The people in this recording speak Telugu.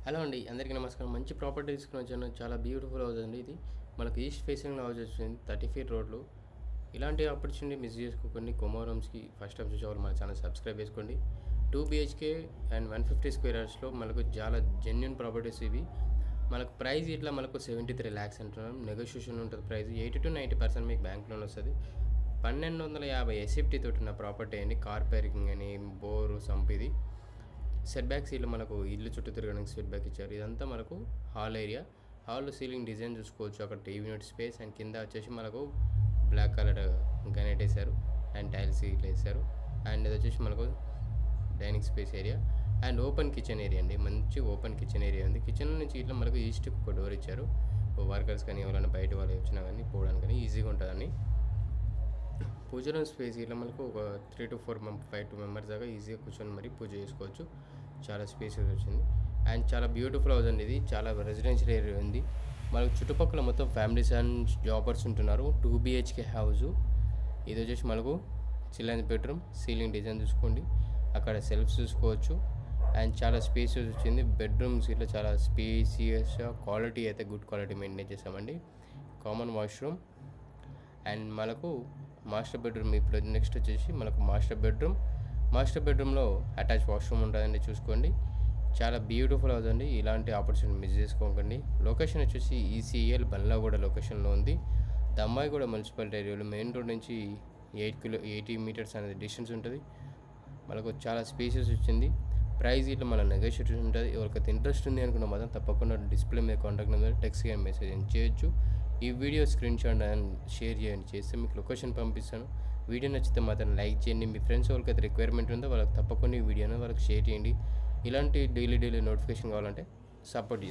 హలో అండి, అందరికీ నమస్కారం. మంచి ప్రాపర్టీ తీసుకుని వచ్చాను. చాలా బ్యూటిఫుల్ హౌస్ అండి ఇది. మనకు ఈస్ట్ ఫేసింగ్ హౌస్ వచ్చింది, 30 ఫీట్ రోడ్లు. ఇలాంటి ఆపర్చునిటీ మిస్ చేసుకోకండి. కొమోరమ్స్కి ఫస్ట్ టైం చూసేవాళ్ళు మన ఛానల్ సబ్స్క్రైబ్ చేసుకోండి. 2 BHK అండ్ 150 స్క్వేర్ యార్డ్స్లో మనకు చాలా జెన్యున్ ప్రాపర్టీస్ ఇవి. మనకు ప్రైస్ ఇట్లా మనకు 73 lakhs అంటున్నాం. నెగోషియేషన్ ఉంటుంది. ప్రైస్ 80 to 90% మీకు బ్యాంక్ లోన్ వస్తుంది. 1250 SFT తోటి ఉన్న ప్రాపర్టీ అండి. కార్ పార్కింగ్ అని, బోరు, సంపిది. సెట్ బ్యాక్స్ ఇల్లు మనకు ఇల్లు చుట్టూ తిరగడానికి సెట్ బ్యాక్ ఇచ్చారు. ఇదంతా మనకు hall area. Hall ceiling design చూసుకోవచ్చు. అక్కడ టీవీ యూనిట్ స్పేస్ అండ్ కింద వచ్చేసి మనకు బ్లాక్ కలర్ గ్రానైట్ వేశారు అండ్ టైల్స్ ఇట్లా వేశారు. అండ్ ఇది వచ్చేసి మనకు dining space area and open kitchen area అండి. మంచి ఓపెన్ కిచెన్ ఏరియా ఉంది. కిచెన్ నుంచి ఇట్లా మనకు ఈస్ట్కి ఒక డోర్ ఇచ్చారు. వర్కర్స్ కానీ ఎవరైనా బయట వాళ్ళు వచ్చినా కానీ పోవడానికి కానీ ఈజీగా ఉంటుందని. పూజ రూమ్ స్పేస్ ఇట్లా మనకు ఒక 3 to 4 5 members దాకా ఈజీగా కూర్చొని మరి పూజ చేసుకోవచ్చు. చాలా స్పేసెస్ వచ్చింది అండ్ చాలా బ్యూటిఫుల్ హౌస్ అండి ఇది. చాలా రెసిడెన్షియల్ ఏరియా ఉంది. మనకు చుట్టుపక్కల మొత్తం ఫ్యామిలీస్ అండ్ జాబర్స్ ఉంటున్నారు. 2 BHK హౌస్ ఇది వచ్చేసి మనకు చిల్డ్రన్స్ బెడ్రూమ్. సీలింగ్ డిజైన్ చూసుకోండి. అక్కడ సెల్ఫ్స్ చూసుకోవచ్చు అండ్ చాలా స్పేసెస్ వచ్చింది. బెడ్రూమ్స్ ఇట్లా చాలా స్పేసియస్ క్వాలిటీ అయితే గుడ్ క్వాలిటీ మెయింటైన్ చేసామండి. కామన్ వాష్రూమ్ అండ్ మనకు మాస్టర్ బెడ్రూమ్. ఇప్పుడు నెక్స్ట్ వచ్చేసి మనకు మాస్టర్ బెడ్రూమ్లో అటాచ్ వాష్రూమ్ ఉంటుందండి. చూసుకోండి. చాలా బ్యూటిఫుల్ హౌస్ అండి. ఇలాంటి ఆపర్చునిటీ మిస్ చేసుకోకండి. లొకేషన్ వచ్చేసి ECL బండ్లగూడ లొకేషన్లో ఉంది. దమ్మాయిగూడ మున్సిపాలిటీ ఏరియాలో మెయిన్ రోడ్ నుంచి 80 meters అనేది డిస్టెన్స్ ఉంటుంది. మనకు చాలా స్పేసెస్ వచ్చింది. ప్రైస్ ఇట్లా మన నెగోషియేషన్ ఉంటుంది. ఎవరికైతే ఇంట్రెస్ట్ ఉంది అనుకున్న మాత్రం తప్పకుండా డిస్ప్లే మీద కాంటాక్ట్ నెంబర్ టెక్స్ట్ కానీ మెసేజ్ చేయొచ్చు. ఈ video screen shot and share చేయండి. చేస్తే మీకు లొకేషన్ పంపిస్తాను. వీడియో నచ్చితే మాత్రం లైక్ చేయండి. మీ ఫ్రెండ్స్ వాళ్ళకైతే రిక్వైర్మెంట్ ఉందో వాళ్ళకి తప్పకుండా ఈ వీడియోని వాళ్ళకి షేర్ చేయండి. ఇలాంటి డైలీ నోటిఫికేషన్ కావాలంటే సపోర్ట్